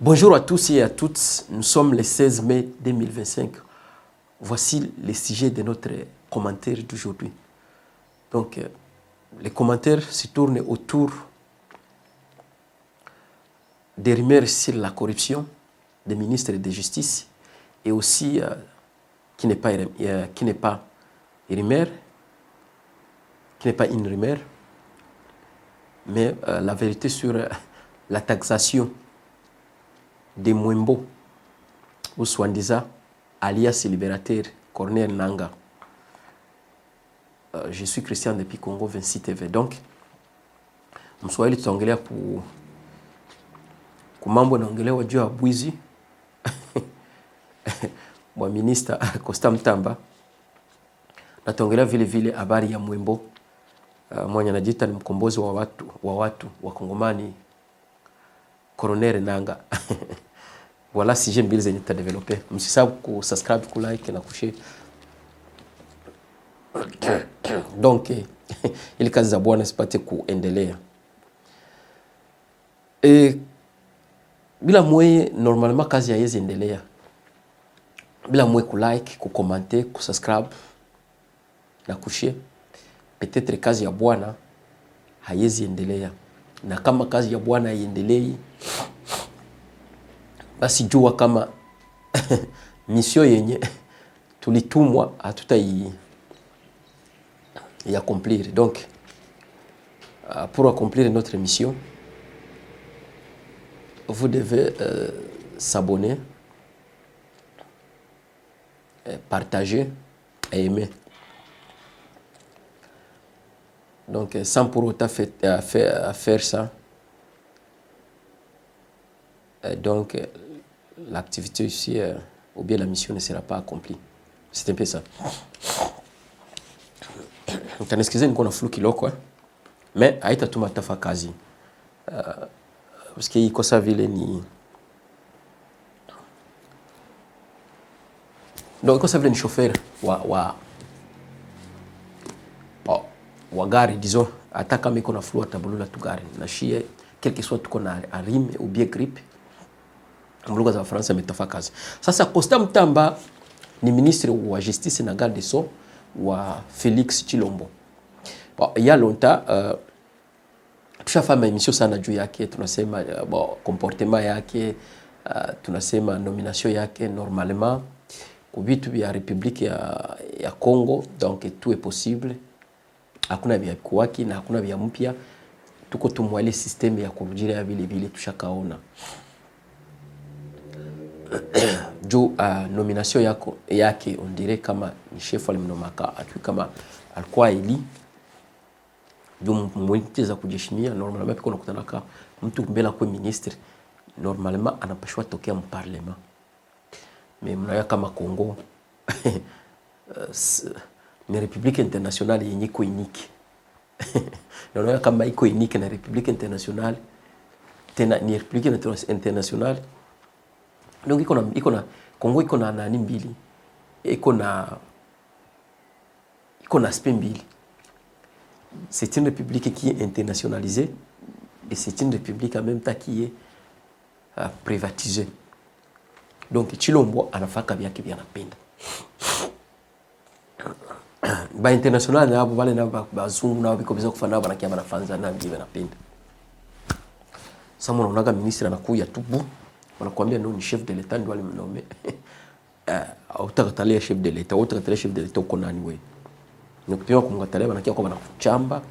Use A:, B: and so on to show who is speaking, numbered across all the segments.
A: Bonjour à tous et à toutes, nous sommes le 16 mai 2025. Voici les sujets de notre commentaire d'aujourd'hui. Donc, les commentaires se tournent autour des rumeurs sur la corruption des ministres de justice et aussi qui n'est pas une rumeur, mais la vérité sur la taxation de Mwembo, ou Swandiza, alias libérateur, Corneille Nangaa. Je suis Christian depuis Congo 26 TV. Donc, mswahili tutaongelea mambo naongelewa juu ya bwizi mwa minister Costa Mtamba, na tutaongelea vile vile habari ya Mwembo mwenye anajiita ni mkombozi wa watu wa Kongomani, Corneille Nangaa. Voilà si j'aime bien les états développés. Msisahau ku subscribe, ku like na kushare. Donc ili kazi za Bwana sipate kuendelea. Bila mwe normalement kazi haiwezi endelea. Bila mwe ku like, ku commenter, ku subscribe na kushare. Peut-être kazi ya Bwana haiwezi endelea. Na kama kazi ya Bwana haiendelei, basi jua kama mission yenye tulitumwa hatutai accomplir. Donc, pour accomplir notre mission, vous devez s'abonner, partager et aimer. Donc, sans pour autant faire ça, donc l'activité ici ou bien la mission ne sera pas accomplie. C'est un peu ça. Excusez niko na flou kiloko, mais haitatuma tafa kazi parce que iko sa vile ni donc iko sa vile ni chauffeur wa gari, disons, hata kama iko na flou atabulula tu gari na shie quel que soit tuko na rime ou bien grippe mluga za France ametafa kazi. Sasa Costa Mtamba ni ministre wa justice na garde des sceaux wa Félix Tshilombo. Bon, il y a longtemps tushafanya emission sana juu yake, tunasema comportement yake, tunasema nomination yake normalement ku vitu vya Republique ya Congo, donc tout est possible. Hakuna vya kuwaki na hakuna vya mpya, tuko tumwale system ya kurudia vile vile tushakaona. Juu nomination yake on dirait kama ni chef alimnomaka atu kama alikuwa eli juu mwitiza kujishimia. Normalement piko nakutanaka mtu mbele kwa ministre, normalement anapashwa tokea mu parlement, mais mnaya kama Congo ni République internationale yenye ko unique. Ndio kama iko unique na République internationale tena ni République internationale. Donc iko na Congo iko na nani mbili, iko na aspect mbili. C'est une république qui est internationalisée et c'est une république en même temps qui est privatisée. Donc Tshilombo anafaka vyake vya napenda ba international na wale na bazungu na biko biza kufanya banakia banafanza na ngibe napenda. Sasa unaonaga ministre anakuja tubu wanakuambia no ni chef de l'état ndio alimnome utakatalia chef de l'état, utakatalia chef de l'état uko nani wewe? Nikupima kumkatalia banakia kwa banakuchamba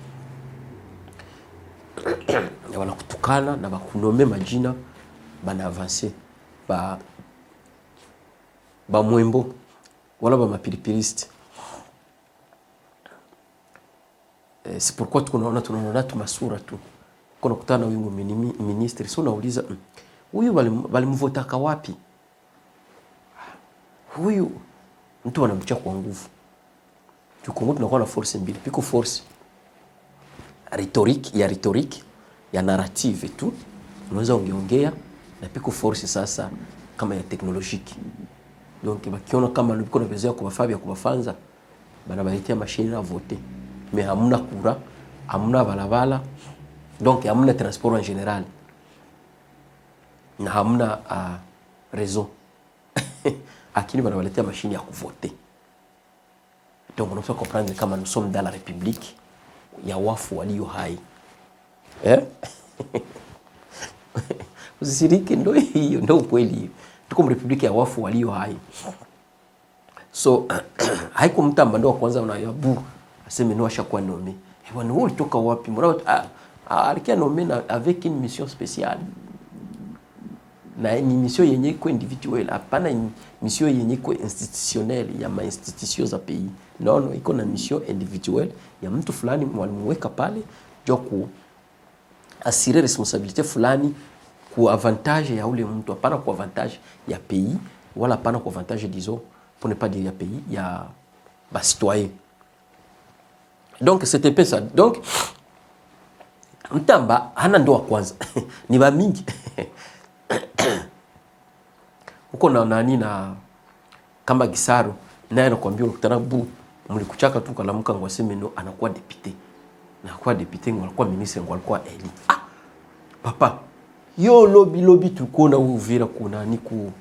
A: na wanakutukana na bakunome majina bana avancer ba Mwembo wala ba mapilipiliste. C'est pourquoi tunaona tu masura tu kuna kutana huyu ministre, sio nauliza huyu walimvotaka wapi? Huyu mtu wanamcha kwa nguvu. Tukongo tunakuwa na force mbili, piko force rhétorique ya narrative tu unaweza ongeongea, na piko force sasa kama ya technologique. Donc bakiona kama niko na besoin kwa fabia kwa bafanza bana balitia machine na voter, mais hamuna kura hamna balabala, donc hamna transport en général, na hamna réseau. Akini banawaletea machine ya kuvoter. Donc on doit comprendre kama nous sommes dans la République ya wafu walio hai. Usisirike, ndo hiyo, ndo kweli. Tuko Republiki ya wafu walio hai. So haiko mtamba ndo kwanza unayabu aseme no ashakuwa nome. Bwana wewe ulitoka wapi? Mbona alikia nome na avec une mission spéciale. Na ni mission yenye iko individuelle, hapana mission yenye iko institutionnelle ya ma institutions za pays. Non, iko na mission individuelle ya mtu fulani mwalimweka pale jo ku assurer responsabilité fulani ku avantage ya ule mtu, hapana ku avantage ya pays wala hapana ku avantage disons pour ne pas dire ya pays ya ba citoyen. Donc c'était pas ça. Donc mtamba hana ndo wa kwanza ni ba mingi uko na nani na kama Gisaro naye anakuambia ukutana bu mlikuchaka tu kalamuka ngwaseme no anakuwa député na kwa député ngwa ministre ngwa alikuwa eli papa yo lobby tukona Uvira kuna ni ku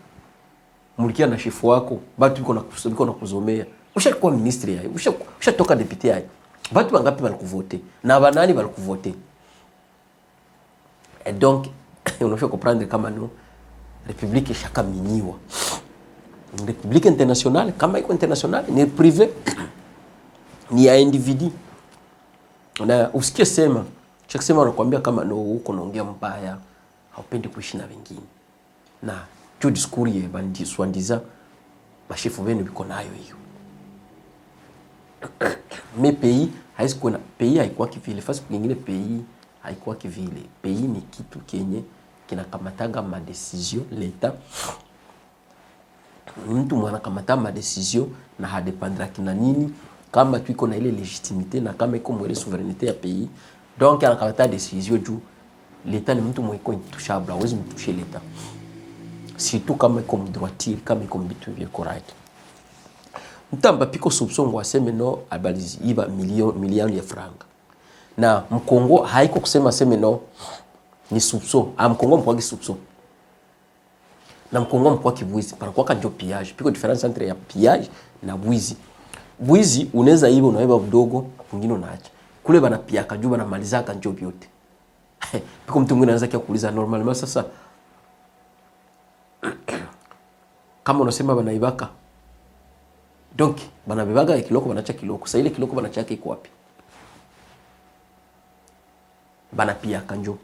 A: mulikia na chifu wako batu biko na kuzomea ushakuwa ministre yaye ushatoka député yaye batu bangapi balikuvoter na banani balikuvoter. Et donc on fait comprendre kama no République ishakaminiwa. République internationale kama iko internationale ni privé ni ya individu. Na usikie sema chakisema anakuambia kama no uko naongea mbaya haupendi kuishi na wengine. Na tu discours ye bandi swandiza bashefu benu biko nayo hiyo. Mais pays haiko na pays haikuwa kivile fasi kwingine pays haikuwa kivile. Pays ni kitu kenye kinakamataga ma decision l'État. Mtu mwana kamata ma decision na hadependra kina nini kama tu iko na ile légitimité na kama iko mwele souveraineté ya pays. Donc anakamata decision juu l'État ni mtu mweko intouchable, hawezi mtushe l'État. Surtout kama iko mdroitier, kama iko mbitu vya correct. Mtamba piko soupçon ngwa seme no abalizi iba milioni ya franga. Na mkongo haiko kusema seme no ni soupçon. Mkongo mkwagi soupçon. Na mkongo mkwagi bwizi. Panakuwa kanjo pillage. Piko difference entre ya pillage na bwizi. Bwizi unaweza iba unaiba mdogo, mwingine unaacha. Kule bana piyaka juu bana maliza kanjo byote. Piko mtu mwingine anaanza kia kuuliza normalement sasa kama unasema bana ibaka. Donc bana bebaga kiloko bana cha kiloko. Sasa ile kiloko bana chake iko wapi? Bana piyaka njo.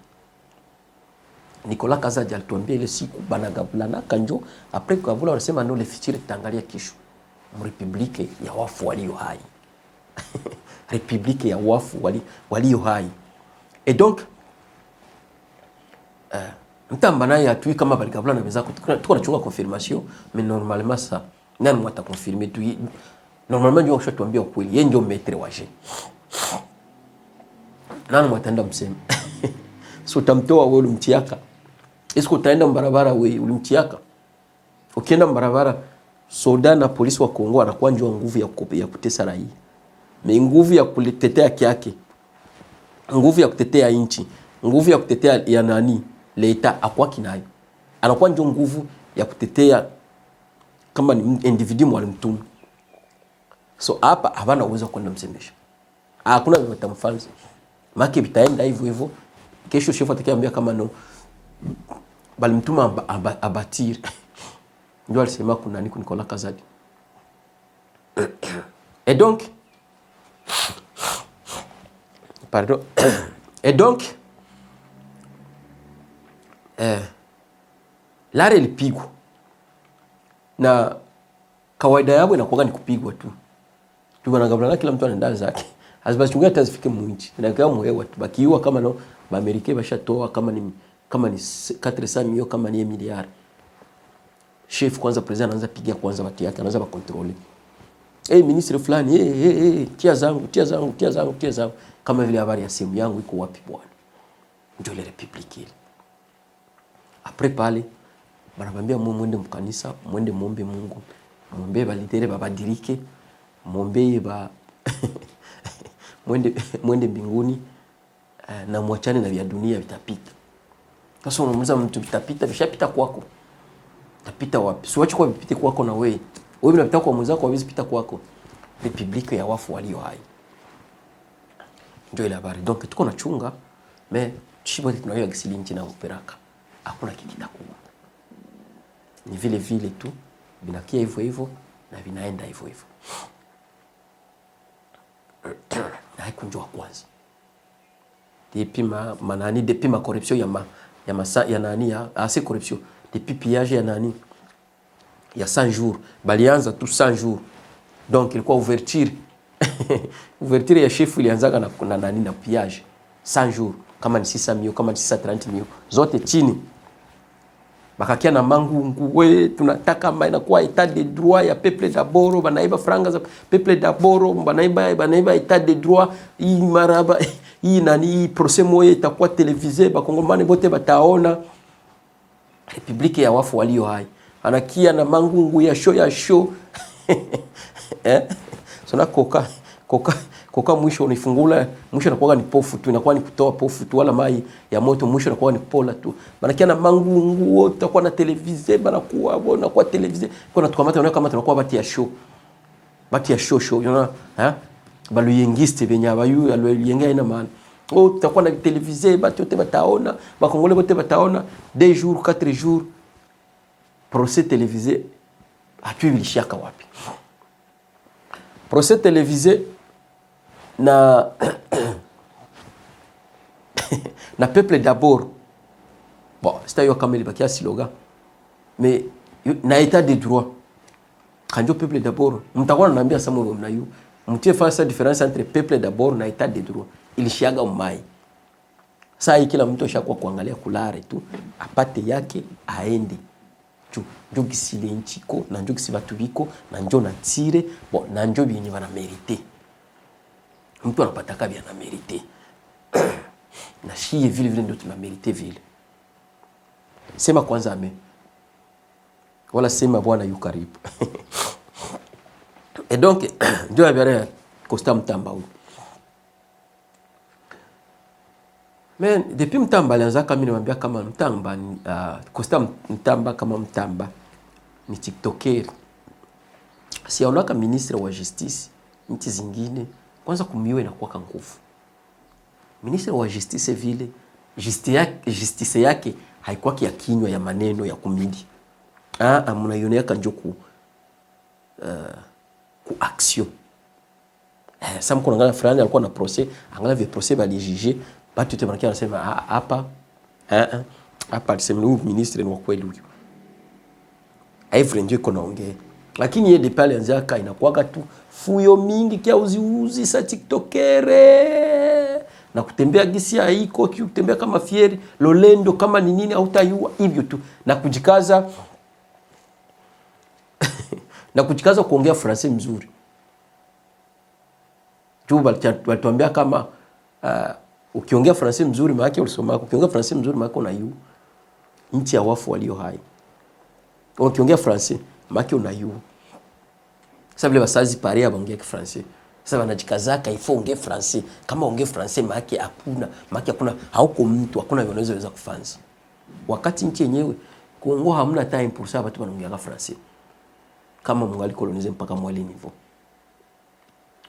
A: Nicolas Kazadi alituambia ile siku banagabulana kanjo après kavula wanasema no le futur tangalia kesho République ya wafu walio hai. République ya wafu walio hai. Et donc mtamba naye atui kama baligabulana bezako tuko na chunga confirmation mais normalement ça nani mwata confirmer tu normalement ndio ukishatuambia ukweli yeye ndio maître wa je nani mwatenda mseme so utamtoa wewe ulimtiaka. Esko utaenda mbarabara wewe ulimtiaka? Ukienda mbarabara soda na polisi wa Kongo anakuwa njoo nguvu ya kutesa raia. Me nguvu ya kutetea haki yake. Nguvu ya kutetea inchi, nguvu ya kutetea ya nani? Leta akwa kinayo. Anakuwa njoo nguvu ya kutetea kama ni individu mwalimtumu. So hapa havana uwezo kwenda msemesha. Hakuna mtamfanzi. Maki bitaenda hivyo. Kesho shefu atakiambia kama no bali mtuma abatir. Ndio alisema kuna niko Nicolas Kazadi. Et donc pardon. Et donc lare ilipigwa. Na kawaida yao inakuwa ni kupigwa tu. Tu wanagabana kila mtu anaenda zake. Azibachungia tazifike mwinchi. Na kama mwewe bakiwa kama no Amerika bashatoa kama ni 400 milioni kama ni miliari. Chef kwanza president anaanza pigia kwanza watu yake anaanza bakontrole. Ministre fulani tia zangu kama vile habari ya simu yangu iko wapi bwana. Ndio ile République ile. Après pale banabambia mwende mkanisa, mwende muombe Mungu. Muombe balidere babadirike, muombe mwende mbinguni na mwachane na vya dunia vitapita. Sasa unamuuliza mtu vitapita, vishapita kwako. Tapita wapi? Siwache kwa vipite kwako na wewe. Wewe unapita kwa mwenzako hawezi pita kwako. Republika ya wafu walio hai. Ndio ile habari. Donc tuko na chunga, mais shibo tunayo gisili nchi na operaka. Hakuna kikita kubwa. Ni vile vile tu binakia hivyo hivyo na vinaenda hivyo hivyo. Na haikunjua kwanza. Depuis ma corruption ya nani ya assez corruption. Depuis pillage ya nani ya 100 jours. Balianza tu 100 jours. Donc ilikuwa ouverture. Ouverture ya chef ilianzaga na nani na pillage 100 jours. Kama ni 600,000, kama ni 630,000, zote chini. Bakakia na mangungu we tunataka ma inakuwa etat de droit ya peuple d'abord, banaiba franga za peuple d'abord, banaiba etat de droit, hii maraba hii nani procès moyo itakuwa televisé, bakongomani bote bataona. Republika ya wafu walio hai. Anakia na mangungu ya show. Sona koka mwisho unifungula, mwisho inakuwa ni pofu tu, inakuwa ni kutoa pofu tu, wala mai ya moto mwisho inakuwa ni pola tu. Banakia na mangungu wote utakuwa na televize, banakuwa televize. Kwa natukamata unaona kama tunakuwa bati ya show. Bati ya show, unaona, balu yengiste benya bayu alwenga ina maana. Tutakuwa na televize, bati yote bataona, bakongole bote bataona 2 jours, 4 jours. Procès télévisé atu bilishaka wapi? Procès télévisé na na peuple d'abord. Bon, c'est yo kama libakia slogan. Mais na état de droit. Kanjo peuple d'abord, mtakuwa naambia samu mnayu. Mtie face différence entre peuple d'abord na état de droit. Ilishiaga umai. Sasa kila mtu ashakuwa kuangalia kulare tu, apate yake aende. Njo gisile nchiko, na njo gisi batu biko, na njo na tire, bon, na njo bienye wana merite. Mtu anapataka bia na merite. Na shiye vile ndo tuna merite vile. Sema kwanza ame. Wala sema bwana yu karibu. Et donc, ndio habari Costa Mtamba huyu. Mais depuis Mtamba alianza kama nimwambia kama Mtamba Costa Mtamba kama Mtamba ni TikToker. Si aonaka ministre wa justice nchi zingine kwanza kumiwe na kuwaka nguvu. Ministre wa justice vile justice yake haikuwa ya kinywa ya maneno ya kumidi. Mnaiona kanjoku ku action. Sasa mko ngana fulani alikuwa na procès, angalia vile procès bali juger. Batu te manakia anasema hapa alisema huyu ministre ni wa kweli huyu. Haifre ndio iko naongea. Lakini yeye de pale anzaka inakuwa tu fuyo mingi kia uzi sa TikTokere. Na kutembea gisi haiko, kutembea kama fieri, lolendo kama ni nini hautayua hivyo tu. Na kujikaza kuongea Francais mzuri. Tu walituambia kama ukiongea Francais mzuri maana yake ulisoma, ukiongea Francais mzuri maana yake unayu nchi ya wafu walio hai. Ukiongea Francais maana yake unayu. Sasa vile basazi pare abongea Francais. Sasa wanajikazaka ifo ongea Francais. Kama ongea Francais maana yake hakuna hauko mtu, hakuna unaweza kufanza. Wakati nchi yenyewe Kongo hamna time pour ça watu wanaongea Francais. Kama mngali coloniser mpaka mwali niveau.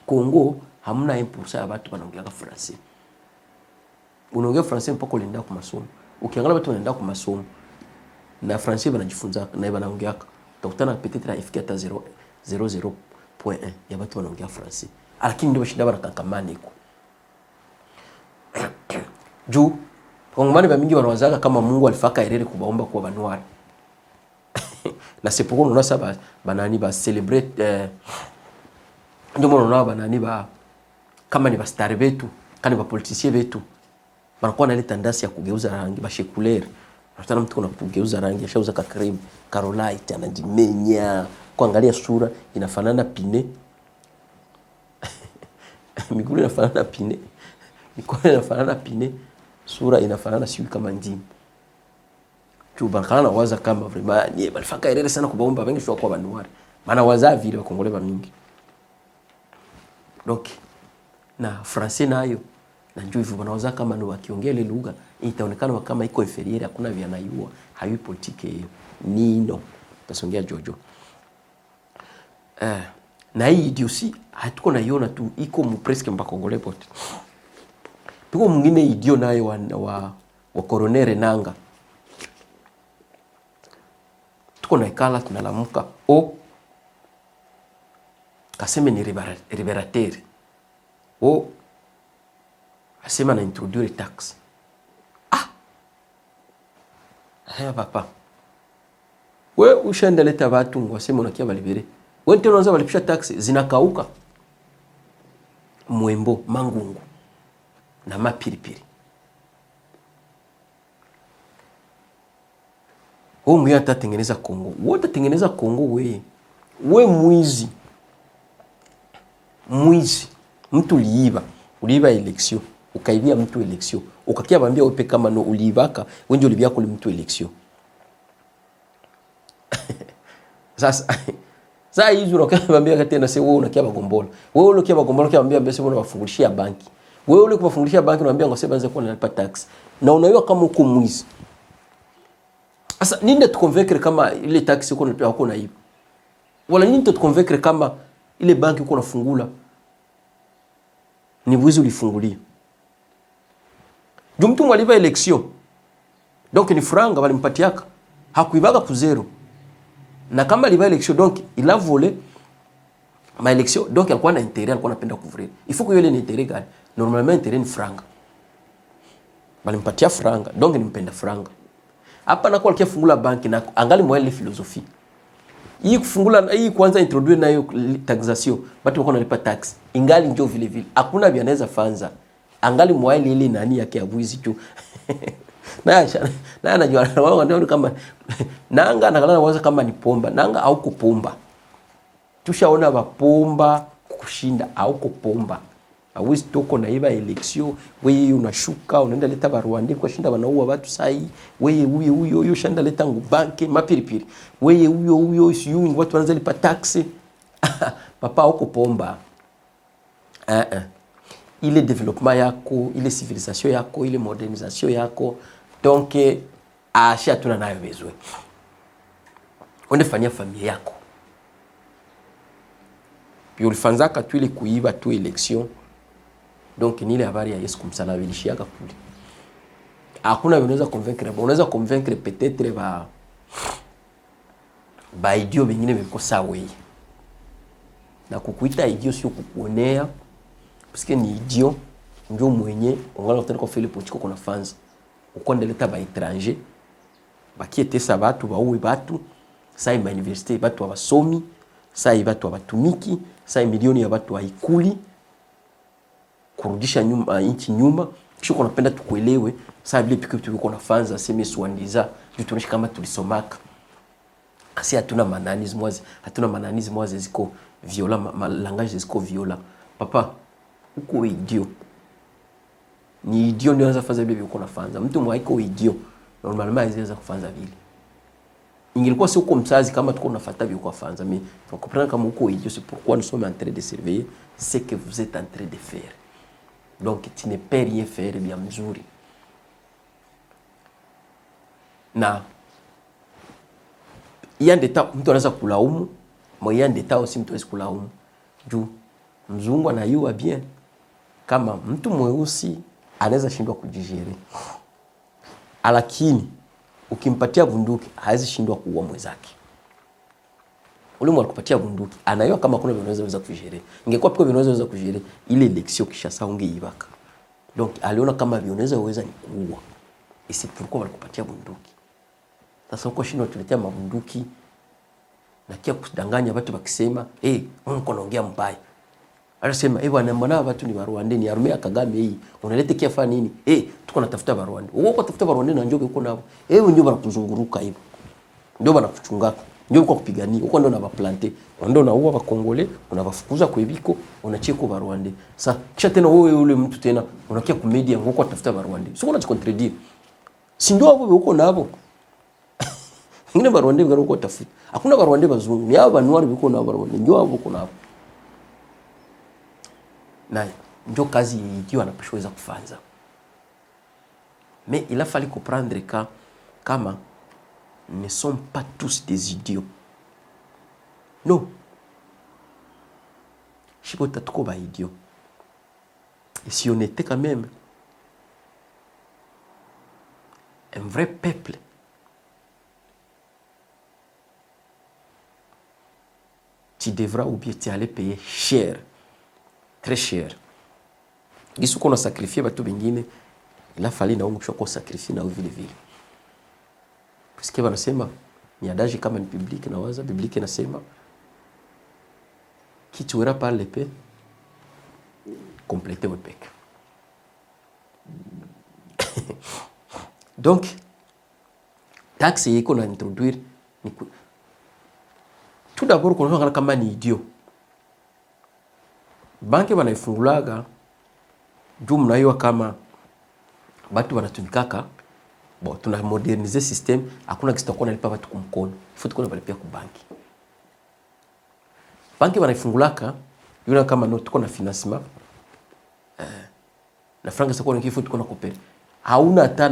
A: Kongo hamna impulsa watu wanaongea Francais. Unaongea Francais mpaka unaenda kwa masomo. Ukiangalia watu wanaenda kwa masomo na Francais wanajifunza na wanaongea, utakutana peut-être ifika hata 0.1 ya watu wanaongea Francais. Lakini ndio shida wanakankamana iko. Juu Kongomani ba mingi wanawazaga kama Mungu alifaka erere kubaomba kwa banwari. Na c'est pourquoi on a ça banani ba célébrer ndio mwana banani ba kama ni ba star betu, kama ni ba politicien betu. Banakuwa na ile tendance ya kugeuza rangi ba shekuler. Hata mtu kuna kugeuza rangi, ashauza ka cream, Carolite anajimenya, kuangalia sura inafanana pine. Miguu inafanana pine. Mikono inafanana pine. Sura inafanana siyo kama ndimu. Tubakana waza kama vraiment ni balifaka erere sana kubaomba wengi shwa kwa banuari. Maana waza vile bakongole ba mingi. Donc na Francais nayo na njoo hivyo wanaweza kama ni wakiongea ile lugha itaonekana kama iko inferior, hakuna vya naiua, hayo politiki hiyo nino tasongea Jojo. Na hii idiosi hatuko naiona tu iko presque mbakongole pote. Tuko mwingine idio nayo wa Colonel Nanga. Tuko na ikala tunalamuka kaseme ni liberateur. Asema na introduire tax. Papa. We ushaenda leta watu ngwasema unakia balibere. We tena unaanza balipisha tax zinakauka. Mwembo, mangungu na mapiripiri. Mwe atatengeneza Kongo. Wote tengeneza Kongo we mwizi. Mwizi. Mtu uliiba election. Ukaibia mtu election. Ukakia bambia wepe kama no uliibaka, wenje ulibia kuli mtu election. Sasa hizo unakia bambia katena se wewe unakia bagombola. Wewe unakia bagombola kia bambia basi wewe unawafungulishia banki. Wewe ule kubafungulishia banki unaambia ngose banze kwa nalipa tax. Na unaiwa kama uko mwizi. Sasa nini tukonvaincre kama ile tax uko unalipa uko naiba? Wala nini tukonvaincre kama ile banki uko unafungula ni wizi ulifungulia? Mtu mwaliba election. Donc ni franga walimpatiaka. Hakuibaga ku zero. Na kama aliba election donc il a volé ma election, donc alikuwa na intérêt, alikuwa anapenda couvrir. Il faut que yule ni intérêt gani? Normalement intérêt ni franga. Walimpatia franga, donc ni mpenda franga. Hapa na kwa alikia fungula banki na angali mwa ile philosophie. Hii kufungula hii kwanza introduce nayo taxation, watu wako nalipa tax. Ingali njoo vile vile. Hakuna vya anaweza fanza. Angali mwa ile nani yake ya bwizi tu. Na anajua wao ndio kama nanga anakalana waza kama ni pomba. Nanga au kupomba. Tushaona bapomba kushinda au kupomba. Hawezi toko na iba election, wewe unashuka unaenda leta Rwanda kwa shinda wanaua watu sai, wewe huyo shanda leta ngubanke mapiripiri. Wewe huyo siyo watu wanaanza lipa taxi. Papa huko pomba. Ile development yako, ile civilisation yako, ile modernisation yako, donc asha tuna nayo bezwe. Unafanyia familia yako. Puis ulifanzaka tu ile kuiba tu election. Donc ni ile habari ya Yesu kumsalabishia kule. Hakuna unaweza convaincre, unaweza convaincre peut-être ba idiot bengine biko sawa. Na kukuita idiot sio kukuonea, parce que ni idiot ndio mwenye ongala kutana kwa fele politiko kuna fans. Ukonde leta ba étranger bakiete sa batu bauwe batu, sai ma université batu abasomi, sai batu abatumiki, sai milioni ya batu haikuli. Kurudisha nyuma inchi nyuma, kisha kunapenda tukuelewe sasa vile piki tuko na fans aseme swandiza tutonesha kama tulisomaka. Kasi hatuna mananisme wazi ziko viola, langage ziko viola. Papa uko idiot. Ni idiot ndio anaweza fanya vile uko na fans. Mtu mwaiko idiot normalement anaweza kufanya vile. Ingilikuwa si uko msazi kama tuko nafuata vile uko fans. Mais tu comprends kama uko idiot, c'est pourquoi nous sommes en train de surveiller ce que vous êtes en train de faire. Donc tu ne peux rien faire bien mzuri. Na yandeta mtu anaweza kulaumu, mais yandeta aussi mtu anaweza kulaumu. Juu mzungu anayua bien kama mtu mweusi anaweza shindwa kujijere. Lakini ukimpatia bunduki hawezi shindwa kuua mwenzake. Ule mwalikupatia bunduki anayua kama kuna vinaweza kujijere. Ingekuwa piko vinaweza kujijere ile election kisha saunge ibaka. Donc aliona kama vinaweza ni kuua. Et c'est pourquoi walikupatia bunduki. Sasa uko shindwa tuletea mabunduki na kia kudanganya watu wakisema Mungu anaongea mbaya. Anasema bwana mbona watu ni Rwanda ni armea Kagame hii unaleta kia fanya nini? Tuko natafuta Rwanda. Wewe uko tafuta Rwanda na njoge uko nao. Ndio wanakuzunguruka hivyo. Ndio wanakuchungaka. Ndio uko kupigania. Uko ndio na baplante. Ndio unaua Bakongole, unawafukuza kwa ibiko, unacheka kwa Rwanda. Sasa kisha tena wewe ule mtu tena unakia ku media ngoko tafuta Rwanda. Sio unajicontredire. Si ndio hapo uko nabo. Ngine Rwanda ngaro uko tafuta. Hakuna Rwanda bazungu. Ni hao banwari biko na Rwanda. Ndio hapo uko nabo. Na ndio kazi ikiwa anapashweza kufanza. Mais il a fallu comprendre que kama ne sont pas tous des idiots. Non. Je ne suis pas idiot. Et si on était quand même un vrai peuple, tu devras ou bien tu allais payer cher, très cher. Et ce qu'on a sacrifié, il a fallu qu'on sacrifie na vile vile. Puisque wanasema ni adaji kama ni biblique na waza biblique inasema qui tuera par l'épée compléter au pec. Donc taxe yiko na introduire ni tout d'abord qu'on kama ni idiot. Banki wanaifungulaga juu mnaiwa kama batu wanatumikaka bon tuna moderniser system hakuna kitu takuwa nalipa watu kumkono faut tuko nalipia ku banki. Banki wanaifungulaka yule kama no tuko na financement na franga sako niki faut tuko na kopera. Hauna hata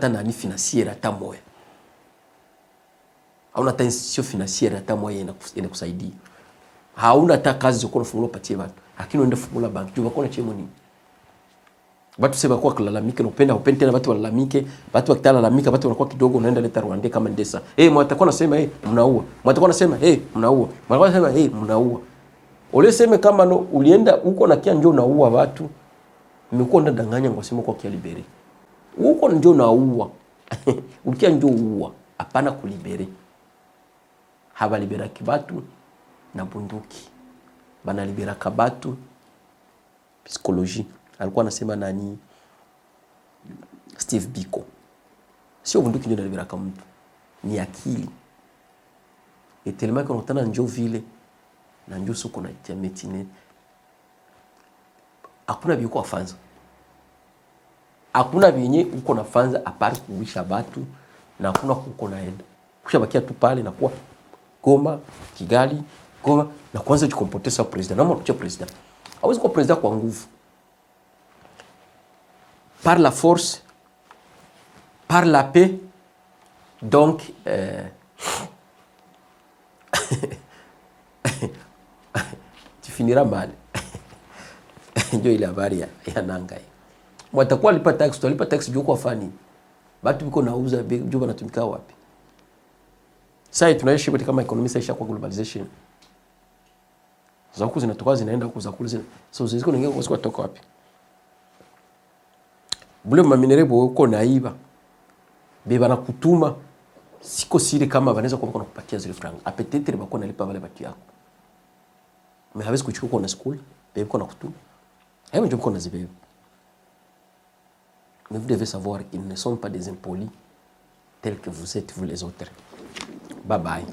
A: nani financier hata moya. Hauna hata institution financière hata moya inakusaidia. Hauna hata kazi zako unafungula patie watu. Lakini unaenda fungula banki juu wako na chemo nini? Watu sema kwa kulalamika upenda tena watu walalamike, watu wakitalalamika watu wanakuwa kidogo unaenda leta Rwanda kama ndesa. Mwatakuwa nasema mnaua. Mwatakuwa nasema mnaua. Mwatakuwa nasema mnaua. Ole sema kama no ulienda huko na kia njoo unaua watu. Nimekuwa ndadanganya ngosema kwa kia libere. Huko njoo unaua. Ukia njoo uua. Hapana kulibere. Haba libera kibatu na bunduki. Bana libera kabatu psychologie. Alikuwa anasema nani Steve Biko. Sio bunduki ndio libera kama mtu. Ni akili. Et tellement qu'on entend njoo vile na njoo soko na tia metine. Hakuna biko afanza. Hakuna vyenye uko nafanza apart kuwisha batu na hakuna kuko naenda. Kushabakia tu pale na kuwa Goma, Kigali, Goma na kwanza tukompoteza president. Na mmoja president. Hawezi kuwa president kwa nguvu. Par la force, par la paix, donc tu finiras mal. Ndio ile habari ya nanga hii. Mwatakuwa lipa tax, tulipa tax juu kwa fani. Batu biko nauza juu banatumika wapi? Sasa tunaishi kama economy sasa kwa globalization. Za huku zinatoka zinaenda huku za kule zina. So ziko nyingine kwa kutoka wapi? Bule maminere uko naiba. Beba na kutuma siko siri kama wanaweza kwa kupatia zile franga. Apetete bako nalipa wale batu yako. Mais hawezi kuchukua kwa na school, beba kwa na kutuma. Hayo ndio kwa na zibeba. Mais vous devez savoir qu'ils ne sont pas des impolis tels que vous êtes vous les autres. Bye bye.